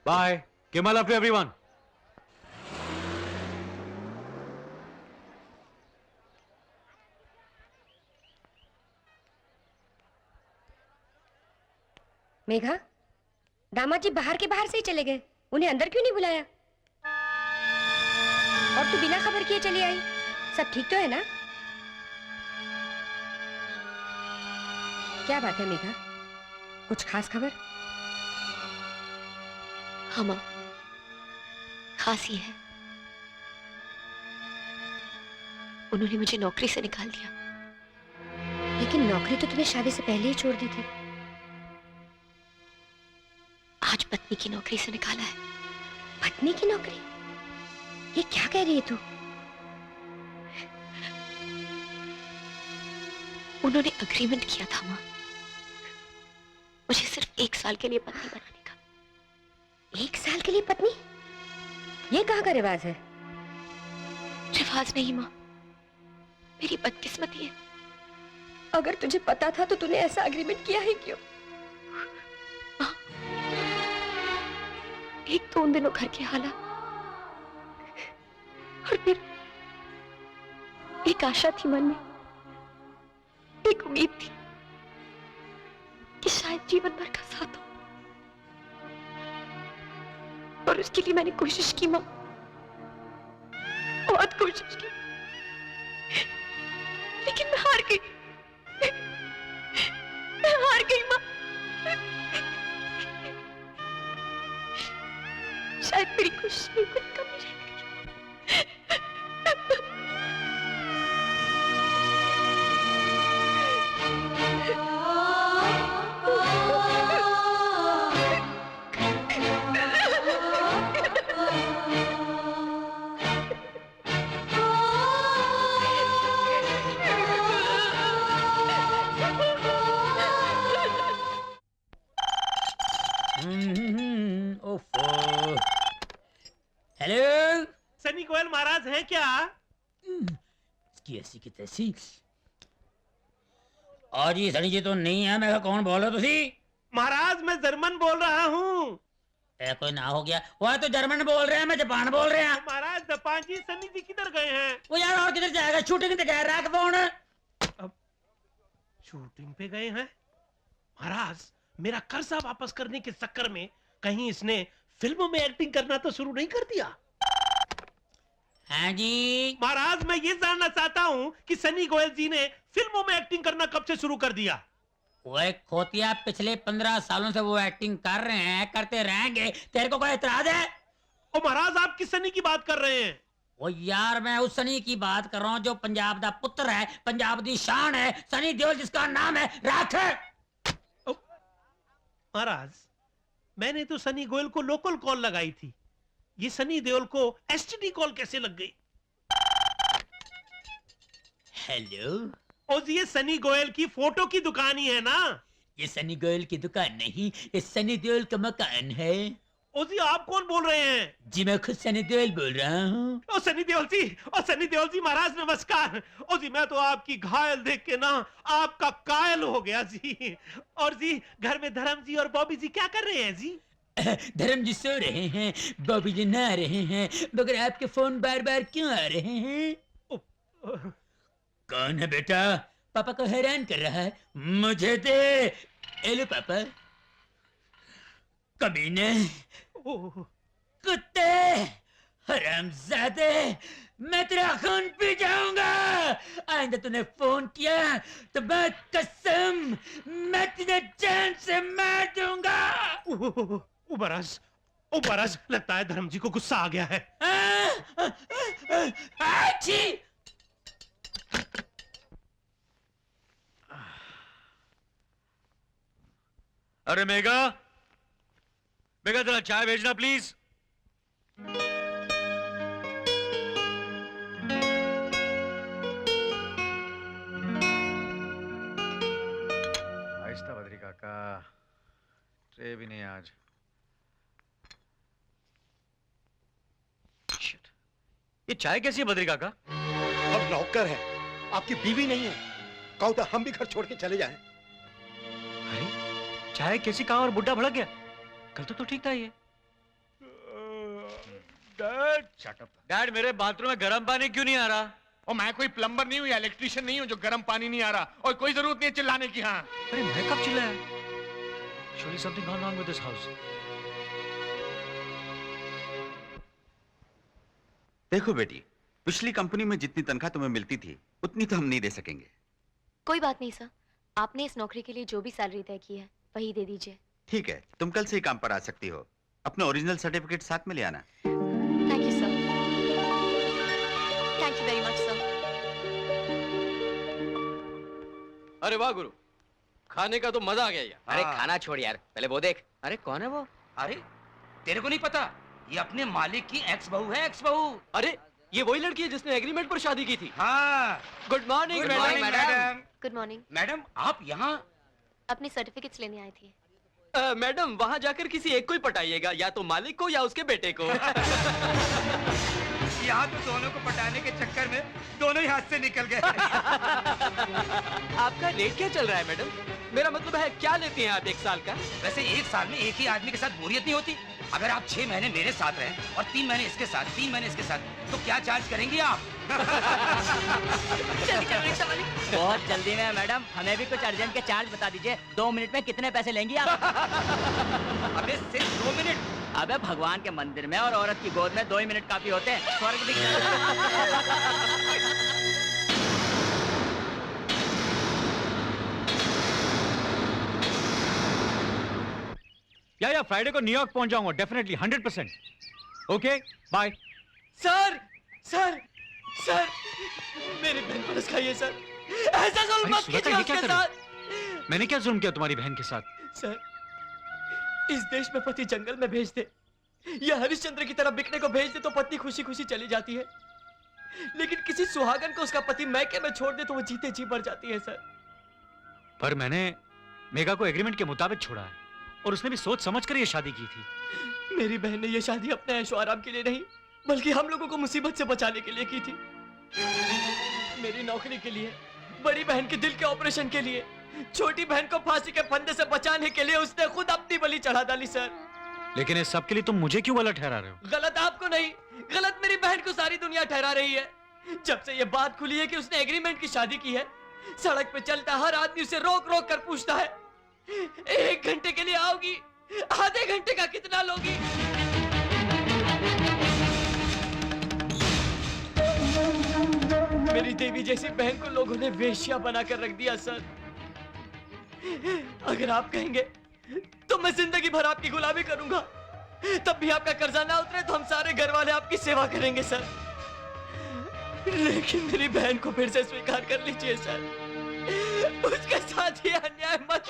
Bye, give my love to everyone. Megha, दामाद जी बाहर के बाहर से ही चले गए, उन्हें अंदर क्यों नहीं बुलाया? और तू बिना खबर किए चली आई, सब ठीक तो है ना? क्या बात है मेघा, कुछ खास खबर? हाँ माँ, खास ही है। उन्होंने मुझे नौकरी से निकाल दिया। लेकिन नौकरी तो तुम्हें शादी से पहले ही छोड़ दी थी। आज पत्नी की नौकरी से निकाला है। पत्नी की नौकरी? ये क्या कह रही है तू? उन्होंने अग्रीमेंट किया था माँ, मुझे सिर्फ 1 साल के लिए पत्नी बनाने का। 1 साल के लिए पत्नी? ये कहाँ का रिवाज है? रिवाज नहीं माँ, मेरी बदकिस्मती है। अगर तुझे पता था तो तूने ऐसा अग्रीमेंट किया है क्यों? माँ, एक तो उन दिनों घर के हालात, और फिर एक आशा थी मन में, एक उम्मीद थी कि शायद जीवन भर का साथ हो, और उसके लिए मैंने कोशिश की माँ, बहुत कोशिश की, लेकिन मैं हार गई। मैं हार गई माँ। शायद मेरी कोशिश में कुछ कमी रह गई। हेलो, सनी गोयल महाराज हैं क्या? इसकी ऐसी की तैसी। और जी सनी जी तो नहीं है। मैं कौन बोल रहे हो तुसी? महाराज मैं जर्मन बोल रहा हूँ। कोई ना हो गया। वह तो जर्मन बोल रहे हैं, मैं जापान बोल रहे हैं। महाराज जापान जी, सनी जी किधर गए हैं? वो यार और किधर जाएगा, शूटिंग तो कह रहा है फोन। अब शूटिंग पे गए हैं? महाराज मेरा कर्जा वापस करने के चक्कर में कहीं इसने फिल्मों में एक्टिंग करना तो शुरू नहीं कर दिया? हाँ जी महाराज मैं ये जानना चाहता हूँ कि सनी गोयल जी ने फिल्मों में एक्टिंग करना कब से शुरू कर दिया? वो एक खोतिया, पिछले 15 सालों से वो एक्टिंग कर रहे हैं, करते रहेंगे। तेरे को कोई एतराज है? ओ महाराज आप किस सनी की बात कर रहे हैं? वो यार मैं उस सनी की बात कर रहा हूँ जो पंजाब दा पुत्र है, पंजाब दी शान है, सनी देओल जिसका नाम है राख। महाराज मैंने तो सनी गोयल को लोकल कॉल लगाई थी, ये सनी देओल को एसटीडी कॉल कैसे लग गई? हेलो, ओ जी ये सनी गोयल की फोटो की दुकान ही है ना? ये सनी गोयल की दुकान नहीं, ये सनी देओल का मकान है। ओ जी आप कौन बोल रहे हैं? जी मैं खुद सनी देओल बोल रहा हूँ। ओ सनी देओल जी, ओ सनी देओल जी महाराज नमस्कार। ओ जी मैं तो आपकी घायल देख के ना आपका कायल हो गया जी। और जी घर में धर्म जी और बॉबी जी क्या कर रहे हैं जी? धर्म जी सो रहे हैं, बॉबी जी नहा रहे हैं, मगर आपके फोन बार बार क्यों आ रहे हैं? कौन है बेटा? पापा को हैरान कर रहा है। मुझे दे। एलो पापा। कमीने, कुत्ते, हरामजादे, मैं तेरा खून पी जाऊंगा। आइंदा तूने फोन किया तो मैं कसम मैं तुझे जान से मार दूंगा। महाराज लगता है धर्म जी को गुस्सा आ गया है। अरे मेघा, मेघा जरा चाय भेजना प्लीज। आहिस्ता बद्री काका, ट्रे भी नहीं आज। शिट, ये चाय कैसी है बद्री काका? अब नौकर है, आपकी बीवी नहीं है। कहो तो हम भी घर छोड़ के चले जाएं। अरे चाय कैसी, कहा और बुड्ढा भड़क गया? कल तो ठीक था ये। Dad shut up. डैड मेरे बाथरूम में गर्म पानी क्यों नहीं आ रहा? और मैं कोई प्लम्बर नहीं हूँ या इलेक्ट्रिशियन नहीं हूँ जो गर्म पानी नहीं आ रहा, और कोई जरूरत नहीं है चिल्लाने की। हाँ अरे मैं कब चिल्लाया? Surely something gone wrong with this house. देखो बेटी, पिछली कंपनी में जितनी तनख्वाह तुम्हें मिलती थी उतनी तो हम नहीं दे सकेंगे। कोई बात नहीं सर, आपने इस नौकरी के लिए जो भी सैलरी तय की है वही दे दीजिए। ठीक है, तुम कल से ही काम पर आ सकती हो। अपना ओरिजिनल सर्टिफिकेट साथ में ले आना। Thank you sir, thank you very much sir. अरे वाह गुरु, खाने का तो मजा आ गया यार। अरे खाना छोड़ यार, पहले वो देख। अरे कौन है वो? अरे तेरे को नहीं पता, ये अपने मालिक की एक्स बहू है, एक्स बहू। अरे ये वही लड़की है जिसने एग्रीमेंट पर शादी की थी। हाँ। Good morning Good morning, madam. Good morning. Madam आप यहाँ? अपने सर्टिफिकेट्स लेने आई थी। मैडम वहाँ जाकर किसी एक को ही पटाइएगा, या तो मालिक को या उसके बेटे को। यहाँ तो दोनों को पटाने के चक्कर में दोनों ही हाथ से निकल गए। आपका रेट क्या चल रहा है मैडम? मेरा मतलब है क्या लेती हैं आप एक साल का? वैसे एक साल में एक ही आदमी के साथ बोरियत नहीं होती। अगर आप 6 महीने मेरे साथ रहें और 3 महीने इसके साथ, 3 महीने इसके साथ, तो क्या चार्ज करेंगी आप? बहुत जल्दी में मैडम, हमें भी कुछ अर्जेंट के चार्ज बता दीजिए। 2 मिनट में कितने पैसे लेंगी आप? अबे सिर्फ 2 मिनट? अबे भगवान के मंदिर में और औरत की गोद में 2 ही मिनट काफी होते हैं। स्वर्ग दिख जाएगा। या फ्राइडे को न्यूयॉर्क पहुंच जाऊंगा definitely 100%। Okay bye. Sir sir sir मेरी बहन पर खाइए सर, ऐसा जुल्म मत कीजिए उसके साथ। मैंने क्या जुल्म किया तुम्हारी बहन के साथ? सर इस देश में पति जंगल में भेज दे या हरिश्चंद्र की तरह बिकने को भेज दे तो पत्नी खुशी खुशी चली जाती है, लेकिन किसी सुहागन को उसका पति मैके में छोड़ दे तो वो जीते जी मर जाती है सर। पर मैंने मेघा को एग्रीमेंट के मुताबिक छोड़ा है और उसने भी सोच समझ कर ये शादी की थी। मेरी बहन ने ये शादी अपने ऐशो आराम के लिए नहीं बल्कि हम लोगों को मुसीबत से बचाने के लिए की थी। मेरी नौकरी के लिए, बड़ी बहन के दिल के ऑपरेशन के लिए, छोटी बहन को फांसी के फंदे से बचाने के लिए उसने खुद अपनी बलि चढ़ा डाली सर। लेकिन इस सब के लिए तुम मुझे क्यों गलत ठहरा रहे हो? गलत आपको नहीं, गलत मेरी बहन को सारी दुनिया ठहरा रही है। जब से ये बात खुली है कि उसने एग्रीमेंट की शादी की है, सड़क पे चलता हर आदमी उसे रोक रोक कर पूछता है 1 घंटे के लिए आओगी, आधे घंटे का कितना लोगी? मेरी देवी जैसी बहन को लोगों ने वेश्या बनाकर रख दिया सर। अगर आप कहेंगे तो मैं जिंदगी भर आपकी गुलामी करूंगा, तब भी आपका कर्जा ना उतरे तो हम सारे घर वाले आपकी सेवा करेंगे सर। लेकिन मेरी बहन को फिर से स्वीकार कर लीजिए सर, उसके साथ ही अन्याय मत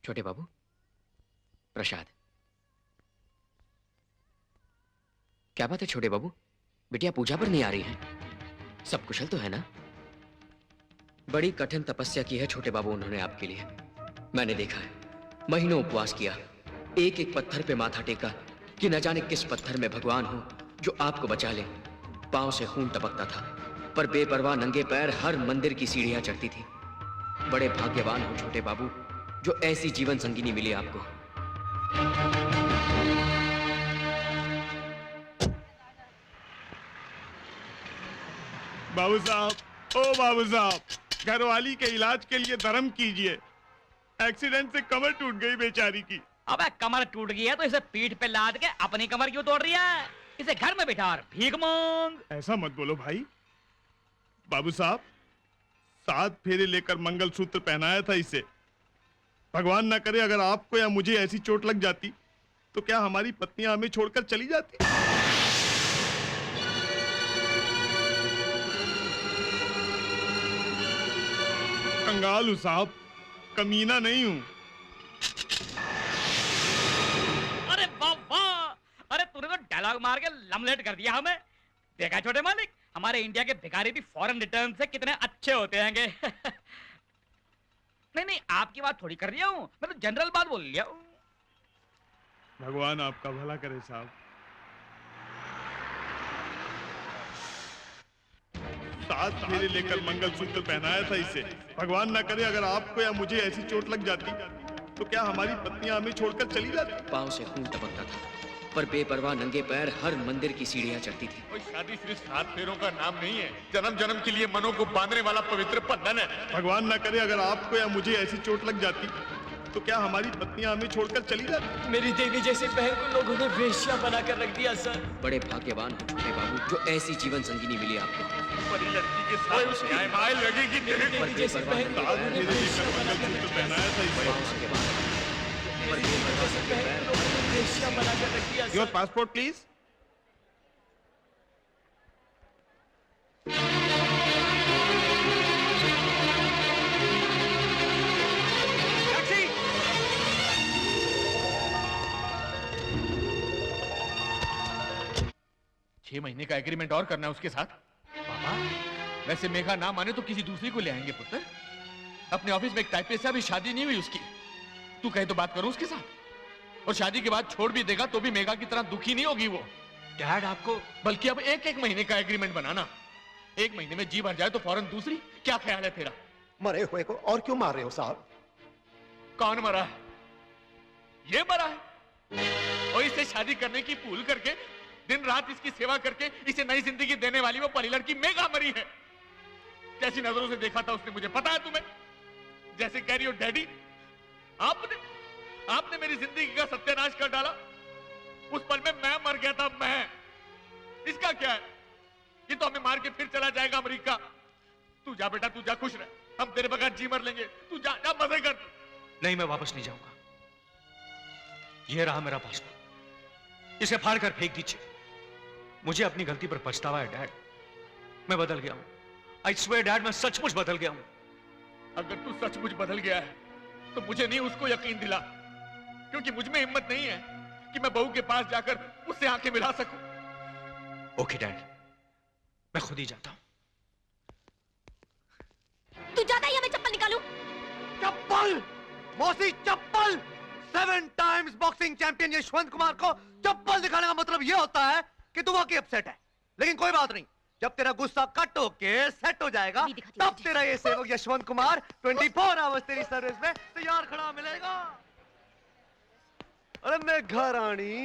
छोटे बाबू, प्रसाद। क्या बात है छोटे बाबू, बिटिया पूजा पर नहीं आ रही है? सब कुशल तो है ना? बड़ी कठिन तपस्या की है छोटे बाबू उन्होंने आपके लिए। मैंने देखा है, महीनों उपवास किया, एक एक पत्थर पे माथा टेका कि न जाने किस पत्थर में भगवान हो जो आपको बचा ले। पांव से खून टपकता था पर बेपरवाह नंगे पैर हर मंदिर की सीढ़ियां चढ़ती थी। बड़े भाग्यवान हो छोटे बाबू जो ऐसी जीवन संगिनी मिली आपको। बाबू साहब, ओ बाबू साहब, घरवाली के इलाज के लिए धर्म कीजिए। एक्सीडेंट से कमर टूट गई बेचारी की। अबे कमर टूट गई है तो इसे पीठ पे लाद के अपनी कमर क्यों तोड़ रही है? इसे घर में बिठा और भीख मांग। ऐसा मत बोलो भाई। बाबू साहब, 7 फेरे लेकर मंगलसूत्र पहनाया था इसे। भगवान ना करे अगर आपको या मुझे ऐसी चोट लग जाती तो क्या हमारी पत्नियां हमें छोड़कर चली जाती? कंगाल हूं साहब, कमीना नहीं हूं। अरे बाबा, अरे तूने तो डायलॉग मार के लमलेट कर दिया हमें। देखा छोटे मालिक, हमारे इंडिया के भिखारी भी फॉरेन रिटर्न से कितने अच्छे होते हैंगे। नहीं, आपकी बात थोड़ी कर रही हूँ, मैं तो जनरल बात बोल लिया हूँ। भगवान आपका भला करे साहब। 7 फेरे लेकर मंगलसूत्र पहनाया था इसे। भगवान ना करे अगर आपको या मुझे ऐसी चोट लग जाती तो क्या हमारी पत्नियां हमें छोड़कर चली जाती? पाँव से खून टपकता था, पर बेपरवाह नंगे पैर हर मंदिर की सीढ़ियां चढ़ती थी। कोई शादी सिर्फ 7 फेरों का नाम नहीं है, जन्म जन्म के लिए मनों को बांधने वाला पवित्र बंधन है। भगवान ना करे अगर आपको या मुझे ऐसी चोट लग जाती तो क्या हमारी पत्नियां हमें छोड़कर चली जाती? मेरी देवी जैसे बहन को लोगों ने वेश्या बनाकर रख दिया सर। बड़े भाग्यवान हो छोटे बाबू जो ऐसी जीवन संगिनी मिली आपको। बड़ी लड़की के साथ न्याय लगेगी तेरे को। देवी जैसी बहन को लोगों ने वेश्या मंगलसूत्र पहनाया था इसे। वेश्या बनाकर रख दिया। Your passport please. छह महीने का एग्रीमेंट और करना है उसके साथ। पापा, वैसे मेघा ना माने तो किसी दूसरी को ले आएंगे पुत्र। अपने ऑफिस में एक टाइपिस्ट से अभी शादी नहीं हुई उसकी, तू कहे तो बात करो उसके साथ। और शादी के बाद छोड़ भी देगा तो भी मेघा की तरह दुखी नहीं होगी वो। डैड आपको, बल्कि अब एक महीने का एग्रीमेंट बनाना, 1 महीने में जी भर जाए तो फौरन दूसरी। क्या ख्याल है तेरा? मरे हुए को और क्यों मार रहे हो साहब? कौन मरा है? ये मरा है और इससे शादी करने की भूल करके दिन रात इसकी सेवा करके इसे नई जिंदगी देने वाली वो परी लड़की मेघा मरी है। कैसी नजरों से देखा था उसने मुझे, पता है तुम्हें? जैसे कह रही हो डैडी, आपने मेरी जिंदगी का सत्यानाश कर डाला। उस पल में मैं मर गया था, मैं। इसका क्या है? ये तो हमें मार के फिर चला जाएगा अमेरिका। तू जा बेटा, तू जा, खुश रह, हम तेरे बगैर जी मर लेंगे। तू जा, जा मजे कर। नहीं, मैं वापस नहीं जाऊंगा। ये रहा मेरा पासपोर्ट, इसे फाड़ कर फेंक दीजिए। मुझे अपनी गलती पर पछतावा है डैड। मैं बदल गया हूं। आई स्वेयर डैड, मैं सचमुच बदल गया हूं। अगर तू सचमुच बदल गया है तो मुझे नहीं उसको यकीन दिला, क्योंकि मुझ में हिम्मत नहीं है कि मैं बहू के पास जाकर उससे आंखें मिला सकूं। ओके डैड, मैं खुद ही जाता हूं। तू जाता ही, मैं चप्पल निकालूं? चप्पल मौसी, चप्पल। 7 times boxing champion Yashwant Kumar को चप्पल दिखाने का मतलब यह होता है कि तू वाकई अपसेट है। लेकिन कोई बात नहीं, जब तेरा गुस्सा कट होके सेट हो जाएगा तब तेरा ये सेवक यशवंत कुमार 24 आवर्स तेरी सर्विस में तैयार खड़ा मिलेगा। अरे मेघा रानी,